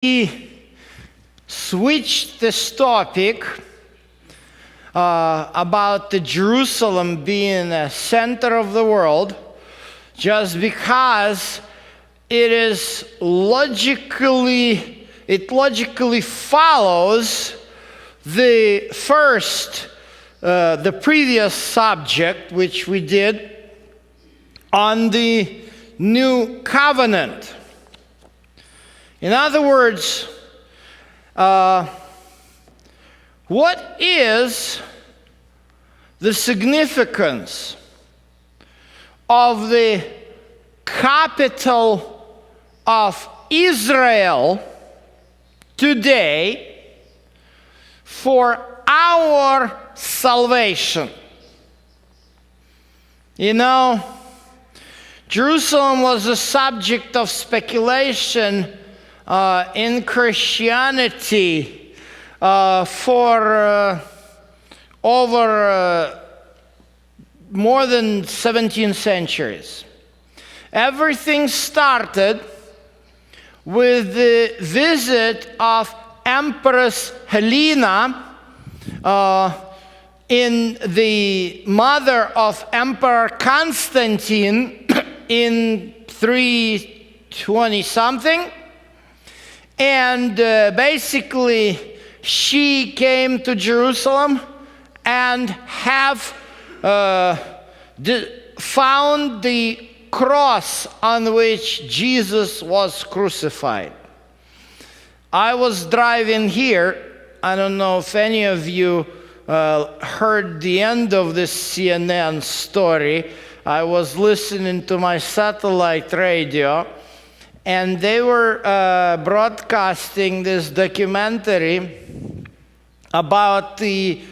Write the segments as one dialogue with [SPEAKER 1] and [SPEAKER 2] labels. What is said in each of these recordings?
[SPEAKER 1] We switched this topic about the Jerusalem being the center of the world just because it logically follows the previous subject which we did on the new covenant. In other words, what is the significance of the capital of Israel today for our salvation? You know, Jerusalem was a subject of speculation in Christianity for over more than 17 centuries. Everything started with the visit of Empress Helena, in the mother of Emperor Constantine in 320 something. And basically, she came to Jerusalem and found the cross on which Jesus was crucified. I was driving here. I don't know if any of you heard the end of this CNN story. I was listening to my satellite radio, and they were broadcasting this documentary about the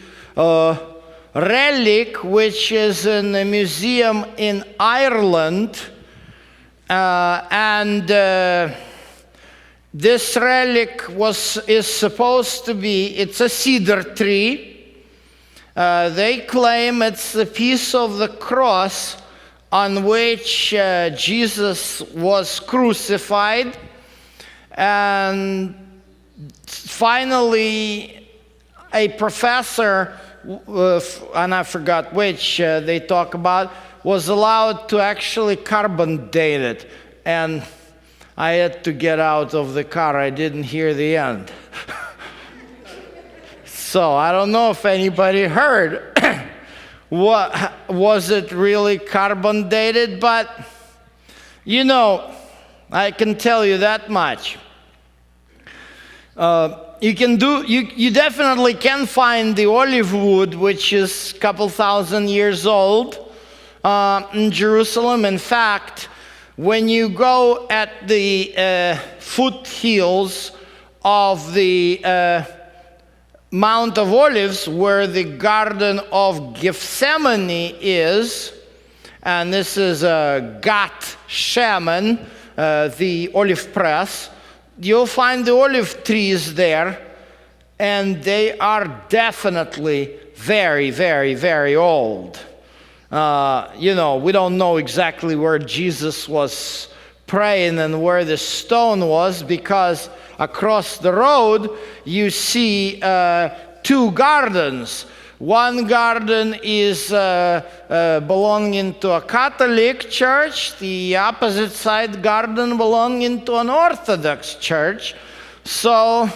[SPEAKER 1] relic which is in a museum in Ireland. This relic is supposed to be, it's a cedar tree. They claim it's a piece of the cross on which Jesus was crucified. And finally, a professor, and I forgot which they talk about, was allowed to actually carbon date it. And I had to get out of the car. I didn't hear the end. So I don't know if anybody heard. What was it really carbon dated? But you know, I can tell you that much. You definitely can find the olive wood, which is a couple thousand years old, in Jerusalem. In fact, when you go at the foothills of the Mount of Olives, where the Garden of Gethsemane is, and this is Gat Shaman, the olive press, you'll find the olive trees there, and they are definitely very, very, very old. You know, we don't know exactly where Jesus was praying and where the stone was, because across the road you see two gardens. One garden is belonging to a Catholic church, the opposite side garden belonging to an Orthodox church. So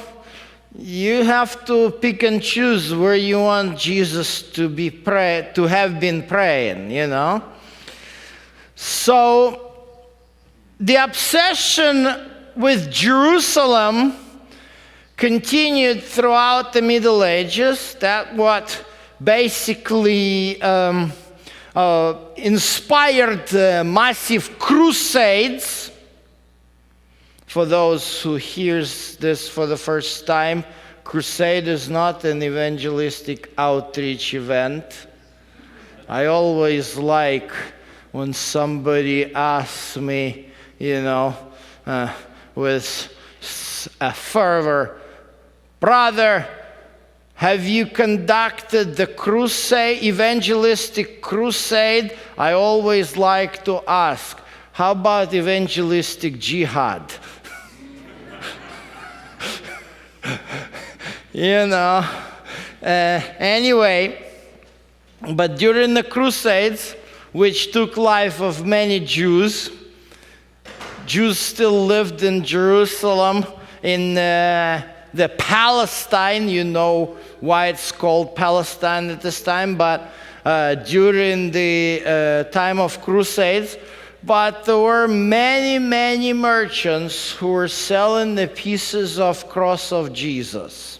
[SPEAKER 1] you have to pick and choose where you want Jesus to have been praying, you know. So the obsession with Jerusalem continued throughout the Middle Ages. That what basically inspired massive crusades. For those who hears this for the first time, crusade is not an evangelistic outreach event. I always like when somebody asks me, you know, with a fervor, "Brother, have you conducted the evangelistic crusade?" I always like to ask, how about evangelistic jihad? You know. Anyway, but during the Crusades, which took life of many Jews still lived in Jerusalem, in the Palestine. You know why it's called Palestine at this time, but during the time of Crusades. But there were many, many merchants who were selling the pieces of cross of Jesus.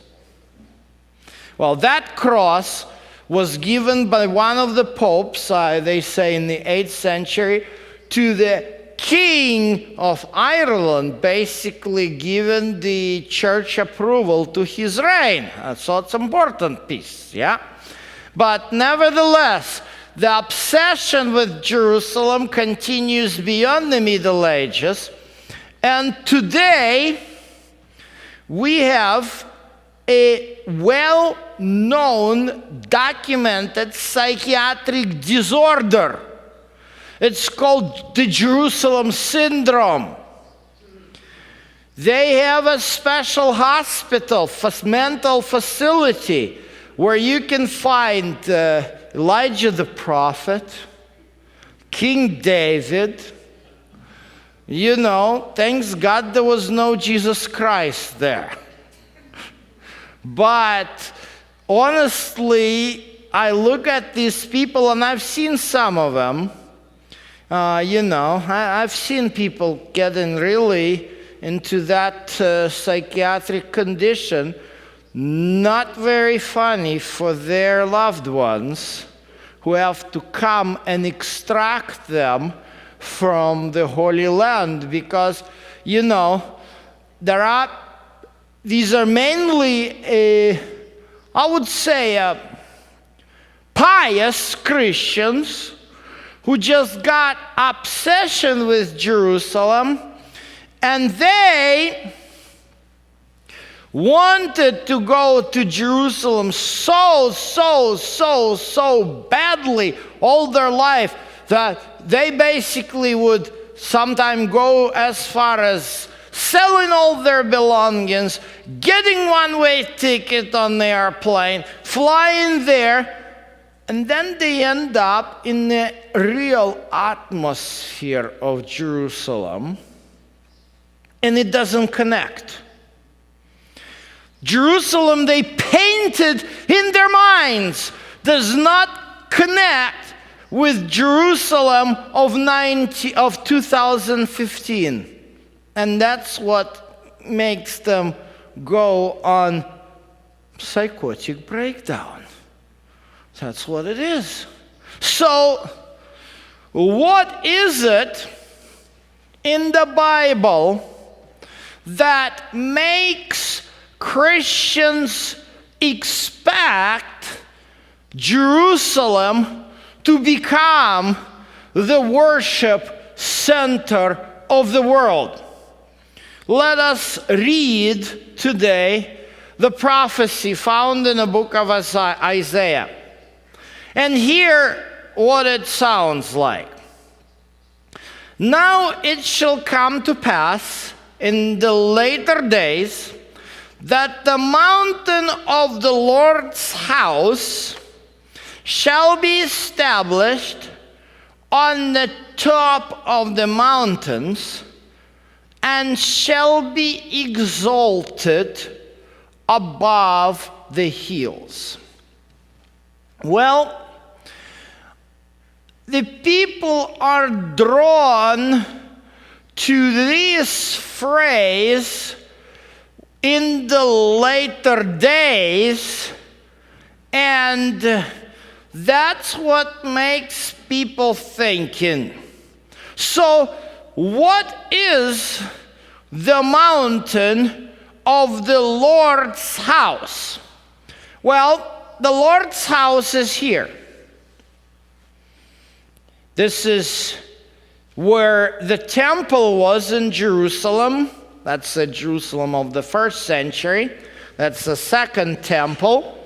[SPEAKER 1] Well, that cross was given by one of the popes, they say in the 8th century, to the king of Ireland, basically given the church approval to his reign. So it's an important piece, yeah? But nevertheless, the obsession with Jerusalem continues beyond the Middle Ages. And today, we have a well-known, documented psychiatric disorder. It's called the Jerusalem syndrome. They have a special hospital, mental facility, where you can find Elijah the prophet, King David. You know, thanks God there was no Jesus Christ there. But honestly, I look at these people, and I've seen some of them. I've seen people getting really into that psychiatric condition. Not very funny for their loved ones who have to come and extract them from the Holy Land, because, these are mainly, I would say, pious Christians who just got obsession with Jerusalem, and they wanted to go to Jerusalem so badly all their life that they basically would sometimes go as far as selling all their belongings, getting one-way ticket on the airplane, flying there, and then they end up in the real atmosphere of Jerusalem, and it doesn't connect. Jerusalem, they painted in their minds, does not connect with Jerusalem of 2015. And that's what makes them go on psychotic breakdown. That's what it is. So, what is it in the Bible that makes Christians expect Jerusalem to become the worship center of the world? Let us read today the prophecy found in the book of Isaiah. And hear what it sounds like. Now it shall come to pass in the later days that the mountain of the Lord's house shall be established on the top of the mountains and shall be exalted above the hills. Well, the people are drawn to this phrase in the later days, and that's what makes people thinking. So, what is the mountain of the Lord's house? Well, the Lord's house is here. This is where the temple was in Jerusalem. That's the Jerusalem of the 1st century. That's the second temple.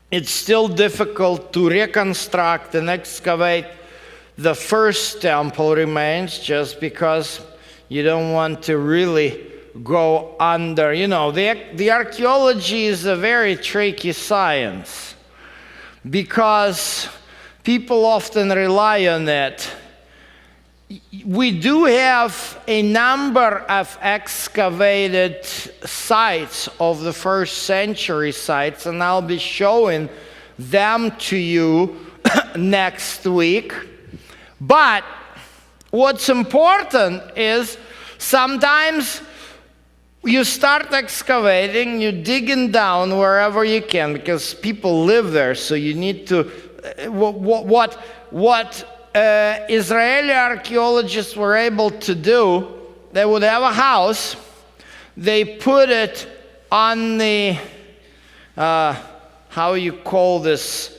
[SPEAKER 1] It's still difficult to reconstruct and excavate the first temple remains, just because you don't want to really go under. You know, the archaeology is a very tricky science because people often rely on it. We do have a number of excavated sites of the first century sites, and I'll be showing them to you next week. But what's important is sometimes you start excavating, you're digging down wherever you can because people live there, so you need to, what Israeli archaeologists were able to do, they would have a house, they put it on the, how you call this?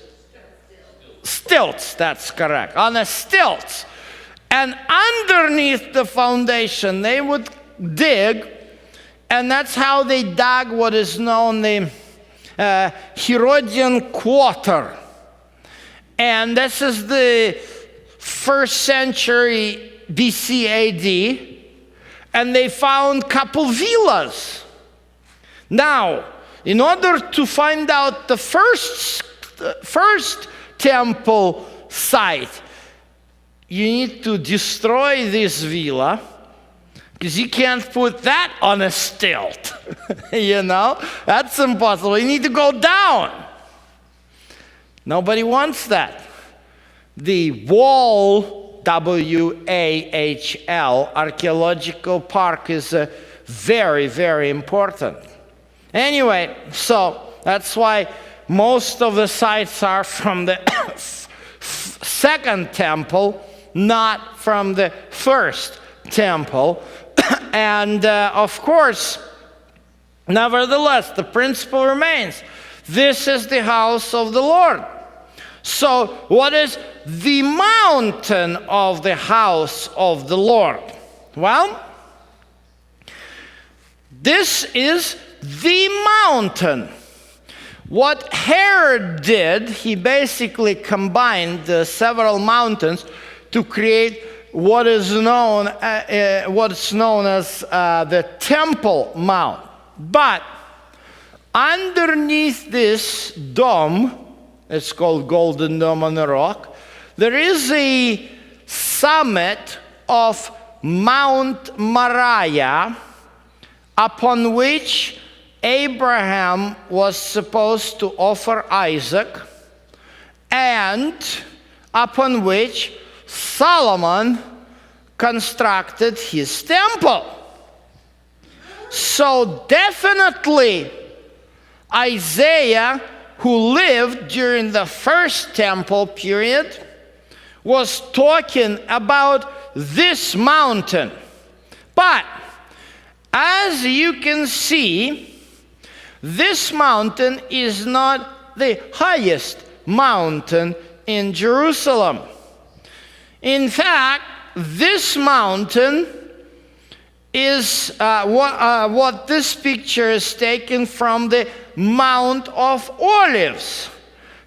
[SPEAKER 1] Stilts, that's correct, on the stilts. And underneath the foundation, they would dig, and that's how they dug what is known the Herodian quarter. And this is the 1st century BC AD, and they found a couple villas. Now, in order to find out the first temple site, you need to destroy this villa, because you can't put that on a stilt. You know, that's impossible. You need to go down. Nobody wants that. The Wall, W-A-H-L, archaeological park is very, very important. Anyway, so that's why most of the sites are from the second temple, not from the first temple. And of course, nevertheless, the principle remains. This is the house of the Lord. So what is the mountain of the house of the Lord? Well, this is the mountain. What Herod did, he basically combined several mountains to create what is known, what's known as the Temple Mount. But underneath this dome, it's called Golden Dome on the Rock, there is a summit of Mount Moriah, upon which Abraham was supposed to offer Isaac, and upon which Solomon constructed his temple. So definitely Isaiah, who lived during the first temple period, was talking about this mountain. But as you can see, this mountain is not the highest mountain in Jerusalem. In fact, this mountain is what this picture is taken from the Mount of Olives.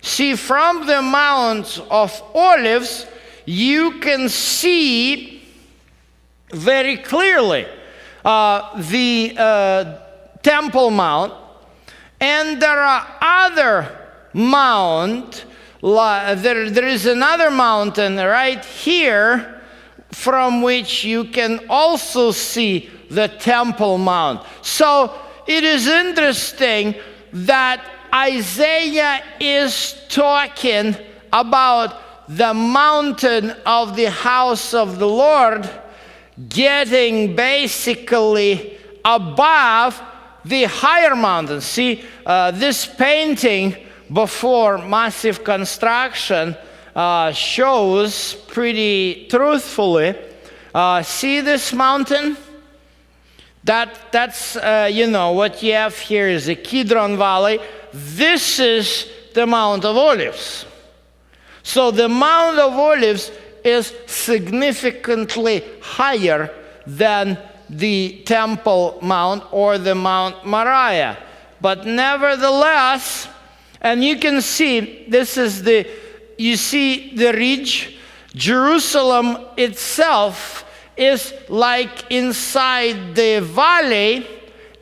[SPEAKER 1] See, from the Mount of Olives, you can see very clearly the Temple Mount, and there are other mounts. There is another mountain right here from which you can also see the Temple Mount. So it is interesting that Isaiah is talking about the mountain of the house of the Lord getting basically above the higher mountains. See, this painting before massive construction shows pretty truthfully. See this mountain? That's you know, what you have here is the Kidron Valley. This is the Mount of Olives. So the Mount of Olives is significantly higher than the Temple Mount or the Mount Moriah. But nevertheless, and you can see, this is you see the ridge. Jerusalem itself is like inside the valley,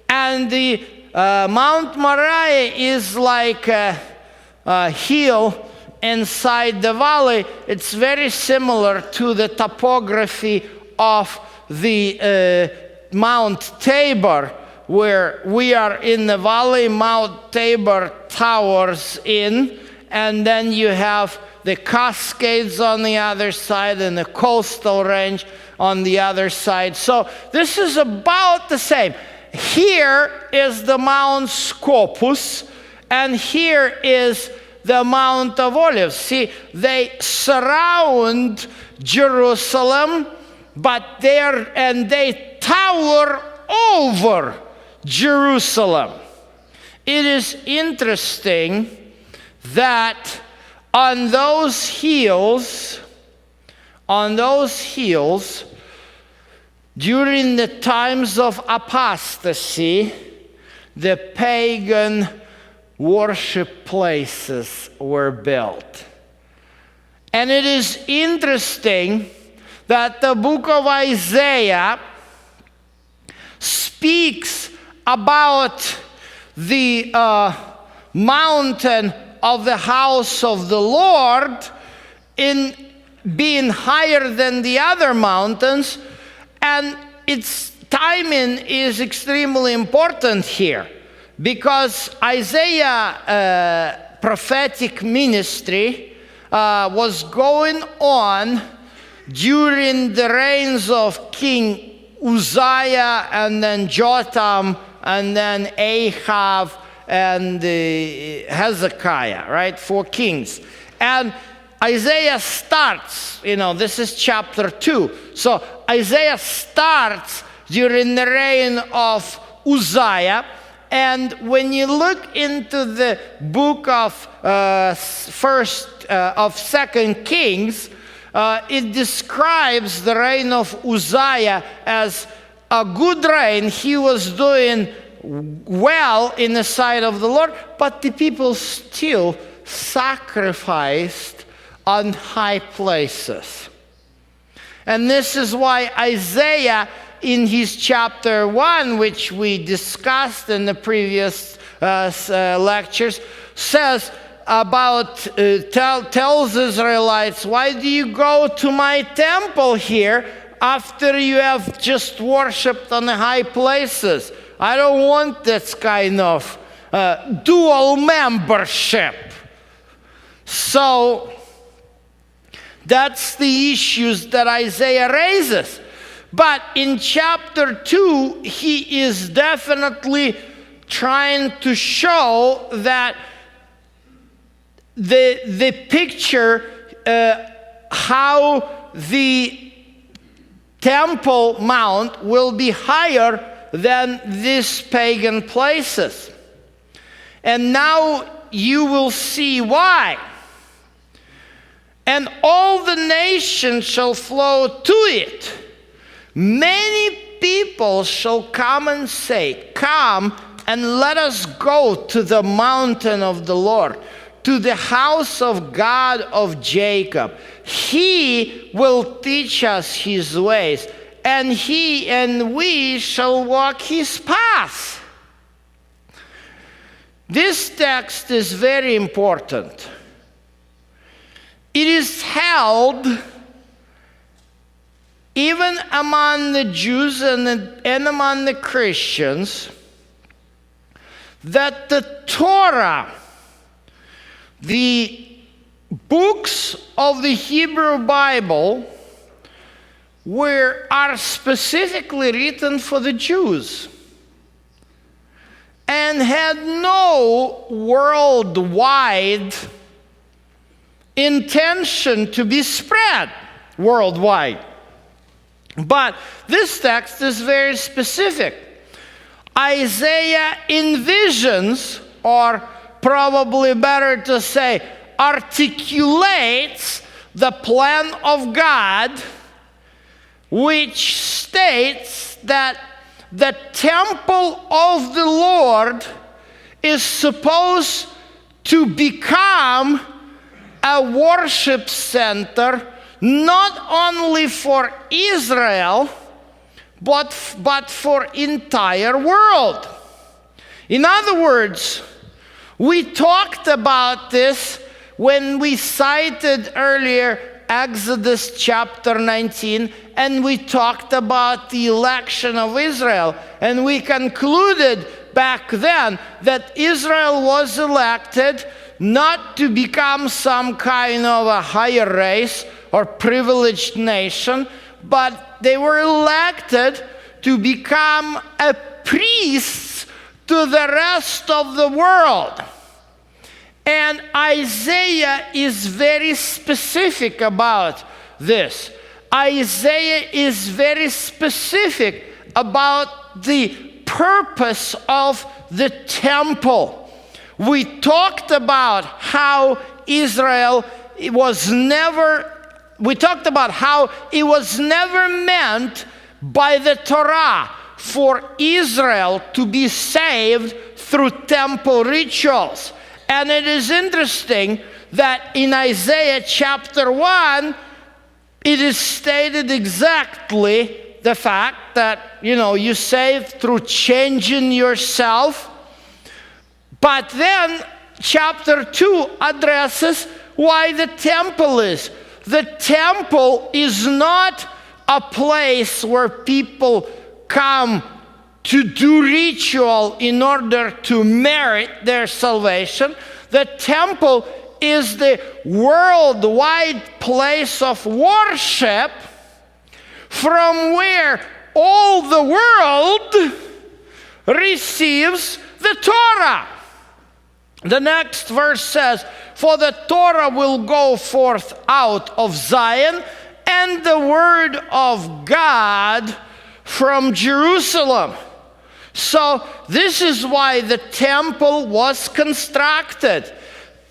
[SPEAKER 1] and the Mount Moriah is like a hill inside the valley. It's very similar to the topography of the Mount Tabor, where we are in the valley. Mount Tabor towers in, and then you have the Cascades on the other side and the coastal range on the other side. So this is about the same. Here is the Mount Scopus, and here is the Mount of Olives. See, they surround Jerusalem, but they tower over Jerusalem. It is interesting that on those hills, during the times of apostasy, the pagan worship places were built. And it is interesting that the book of Isaiah speaks about the mountain of the house of the Lord in being higher than the other mountains, and its timing is extremely important here, because Isaiah prophetic ministry was going on during the reigns of King Uzziah, and then Jotham, and then Ahab, and Hezekiah, right? 4 kings. And Isaiah starts, this is chapter 2. So Isaiah starts during the reign of Uzziah. And when you look into the book of Second Kings, it describes the reign of Uzziah as a good reign. He was doing well in the sight of the Lord, but the people still sacrificed on high places. And this is why Isaiah, in his chapter 1, which we discussed in the previous lectures, says about, tells Israelites, why do you go to my temple here after you have just worshipped on the high places? I don't want this kind of dual membership. So that's the issues that Isaiah raises. But in chapter 2, he is definitely trying to show that the picture, how the Temple Mount will be higher than these pagan places. And now you will see why. And all the nations shall flow to it. Many people shall come and say, come and let us go to the mountain of the Lord, to the house of God of Jacob. He will teach us his ways, and he and we shall walk his paths. This text is very important. It is held even among the Jews and among the Christians that the Torah, the books of the Hebrew Bible, are specifically written for the Jews and had no worldwide intention to be spread worldwide. But this text is very specific. Isaiah envisions, or probably better to say, articulates the plan of God, which states that the temple of the Lord is supposed to become a worship center not only for Israel, but for entire world. In other words, we talked about this when we cited earlier Exodus chapter 19, and we talked about the election of Israel. And we concluded back then that Israel was elected not to become some kind of a higher race or privileged nation, but they were elected to become a priests to the rest of the world. And Isaiah is very specific about this. Isaiah is very specific about the purpose of the temple. We talked about how it was never meant by the Torah for Israel to be saved through temple rituals. And it is interesting that in Isaiah chapter 1, it is stated exactly the fact that, you save through changing yourself. But then chapter 2 addresses why the temple is. The temple is not a place where people come to do ritual in order to merit their salvation. The temple is the worldwide place of worship from where all the world receives the Torah. The next verse says, "For the Torah will go forth out of Zion, and the word of God from Jerusalem." So this is why the temple was constructed.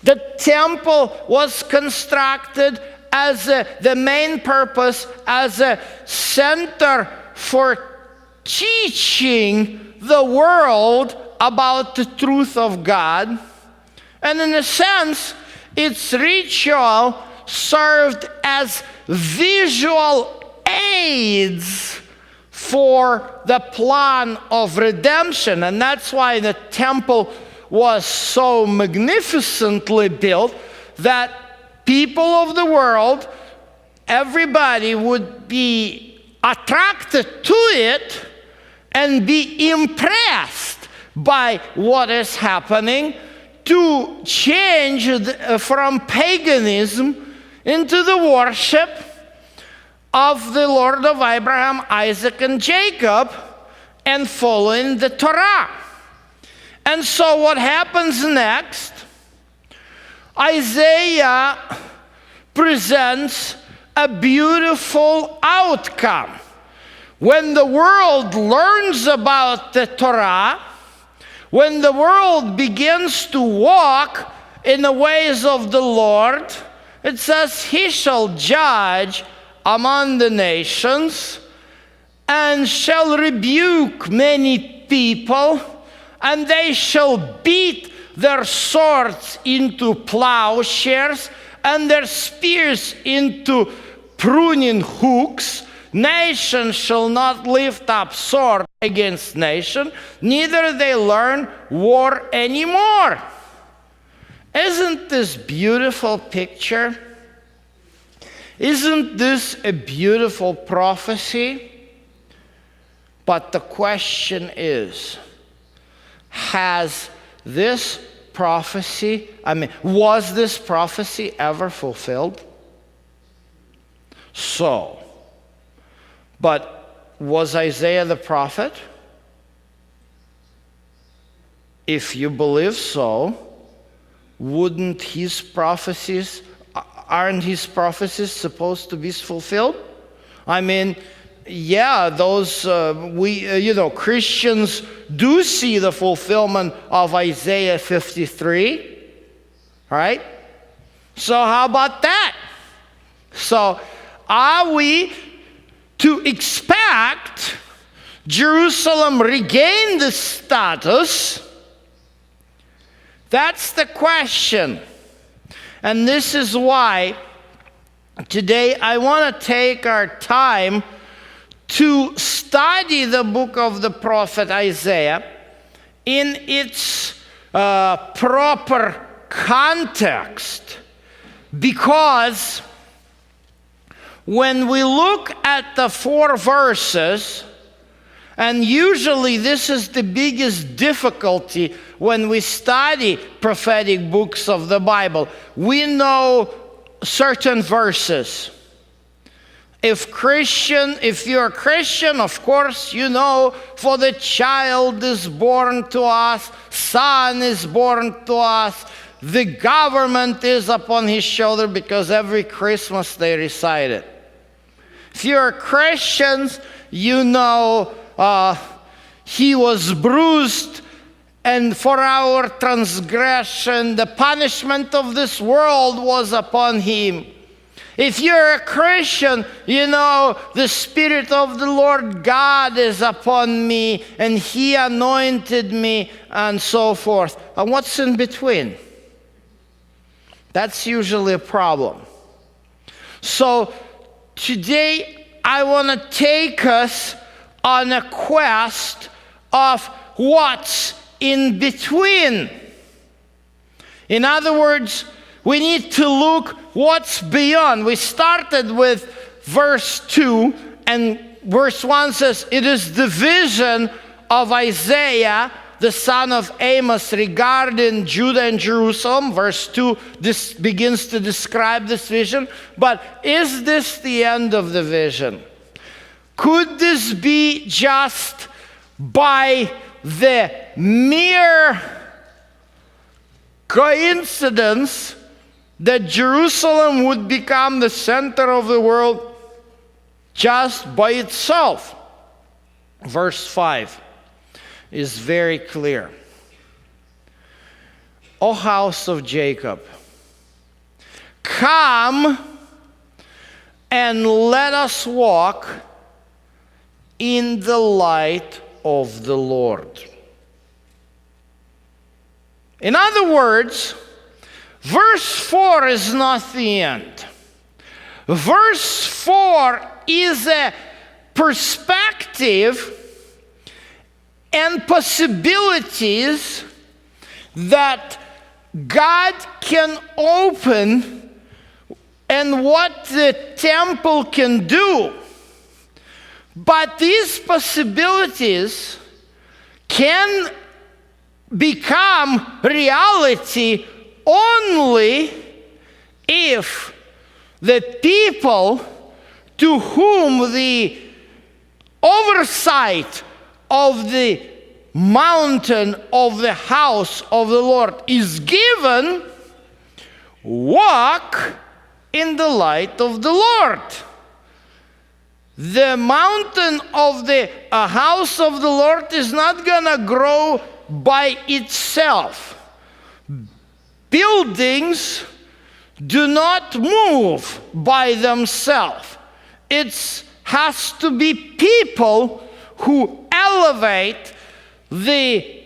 [SPEAKER 1] The temple was constructed as the main purpose, as a center for teaching the world about the truth of God. And in a sense, its ritual served as visual aids for the plan of redemption. And that's why the temple was so magnificently built that people of the world, everybody would be attracted to it and be impressed by what is happening, to change from paganism into the worship of the Lord of Abraham, Isaac, and Jacob, and following the Torah. And so what happens next? Isaiah presents a beautiful outcome. When the world learns about the Torah, when the world begins to walk in the ways of the Lord, it says, "He shall judge among the nations, and shall rebuke many people, and they shall beat their swords into plowshares, and their spears into pruning hooks. Nation shall not lift up sword against nation, neither they learn war anymore." Isn't this beautiful picture? Isn't this a beautiful prophecy? But the question is, was this prophecy ever fulfilled? But was Isaiah the prophet? If you believe so, aren't his prophecies supposed to be fulfilled? Those Christians do see the fulfillment of Isaiah 53, right? So how about that? So are we to expect Jerusalem regain the status? That's the question. And this is why today I want to take our time to study the book of the prophet Isaiah in its proper context, because when we look at the 4 verses, and usually this is the biggest difficulty when we study prophetic books of the Bible, we know certain verses. If you're a Christian, of course, you know, for the child is born to us, son is born to us, the government is upon his shoulder, because every Christmas they recite it. If you're Christians, you know he was bruised, and for our transgression, the punishment of this world was upon him. If you're a Christian, you know the Spirit of the Lord God is upon me, and he anointed me, and so forth. And what's in between? That's usually a problem. So today I want to take us on a quest of what's in between. In other words, we need to look what's beyond. We started with verse 2, and verse 1 says, it is the vision of Isaiah, the son of Amos, regarding Judah and Jerusalem. Verse 2 this begins to describe this vision. But is this the end of the vision? Could this be just by the mere coincidence that Jerusalem would become the center of the world just by itself? Verse 5 is very clear. O house of Jacob, come and let us walk in the light of the Lord. In other words, verse 4 is not the end. Verse 4 is a perspective and possibilities that God can open and what the temple can do. But these possibilities can become reality only if the people to whom the oversight of the mountain of the house of the Lord is given walk in the light of the Lord. The mountain of the house of the Lord is not going to grow by itself. Buildings do not move by themselves. It has to be people who elevate the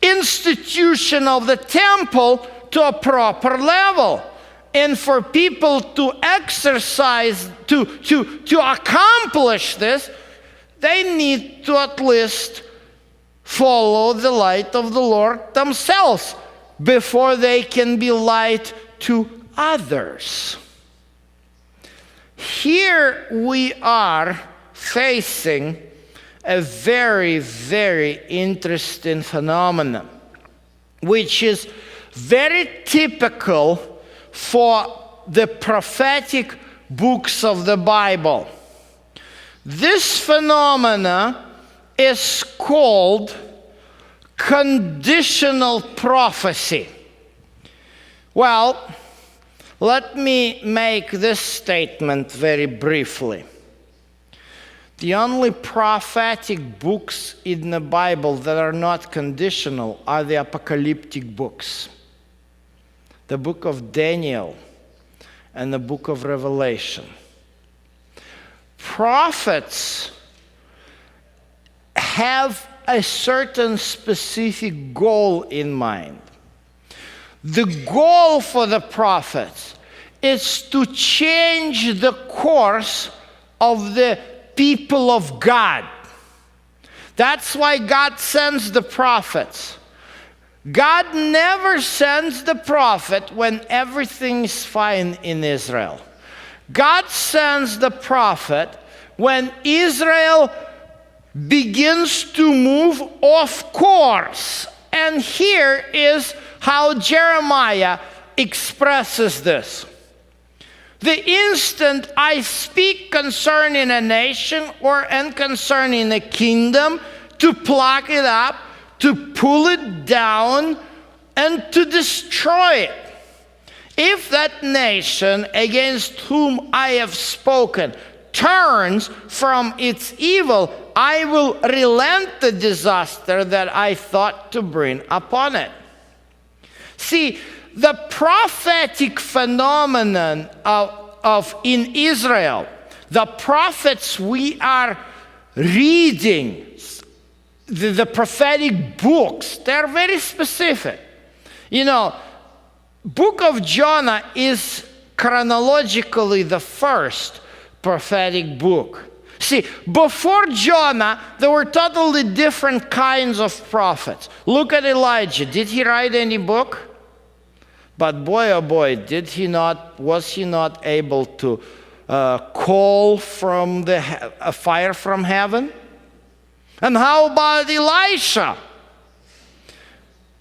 [SPEAKER 1] institution of the temple to a proper level. And for people to exercise, to accomplish this, they need to at least follow the light of the Lord themselves before they can be light to others. Here we are facing a very, very interesting phenomenon, which is very typical for the prophetic books of the Bible. This phenomena is called conditional prophecy. Well, let me make this statement very briefly. The only prophetic books in the Bible that are not conditional are the apocalyptic books. The book of Daniel and the book of Revelation. Prophets have a certain specific goal in mind. The goal for the prophets is to change the course of the people of God. That's why God sends the prophets. God never sends the prophet when everything is fine in Israel. God sends the prophet when Israel begins to move off course. And here is how Jeremiah expresses this. The instant I speak concerning a nation and concerning a kingdom, to pluck it up, to pull it down, and to destroy it. If that nation against whom I have spoken turns from its evil, I will relent the disaster that I thought to bring upon it. See, the prophetic phenomenon of in Israel, the prophets we are reading, the prophetic books, they're very specific. You know, book of Jonah is chronologically the first prophetic book. See, before Jonah, there were totally different kinds of prophets. Look at Elijah. Did he write any book? But boy, oh boy, was he not able to call from a fire from heaven? And how about Elisha?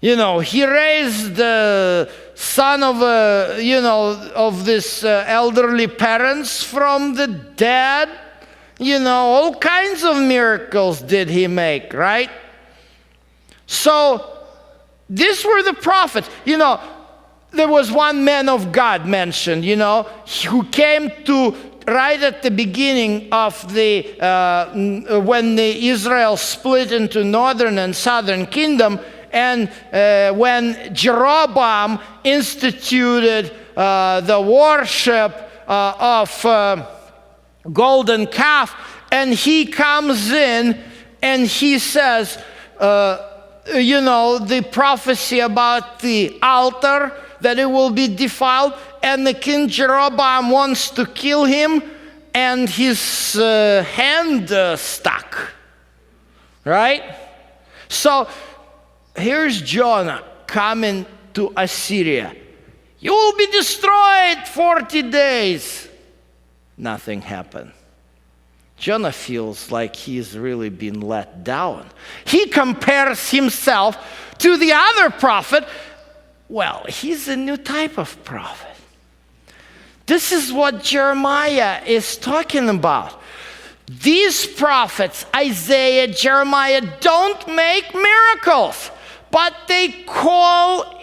[SPEAKER 1] You know, he raised the son of this elderly parents from the dead. You know, all kinds of miracles did he make, right? So, these were the prophets. You know, there was one man of God mentioned, you know, who came to right at the beginning of when Israel split into northern and southern kingdom, and when Jeroboam instituted the worship of golden calf, and he comes in and he says, you know, the prophecy about the altar, that it will be defiled, and the king Jeroboam wants to kill him, and his hand stuck, right? So here's Jonah coming to Assyria. You will be destroyed 40 days. Nothing happened. Jonah feels like he's really been let down. He compares himself to the other prophet. Well, he's a new type of prophet. This is what Jeremiah is talking about. These prophets, Isaiah, Jeremiah, don't make miracles, but they call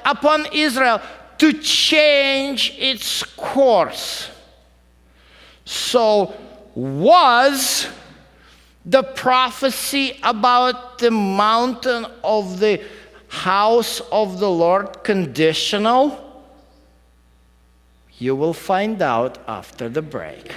[SPEAKER 1] upon Israel to change its course. So, was the prophecy about the mountain of the house of the Lord conditional? You will find out after the break.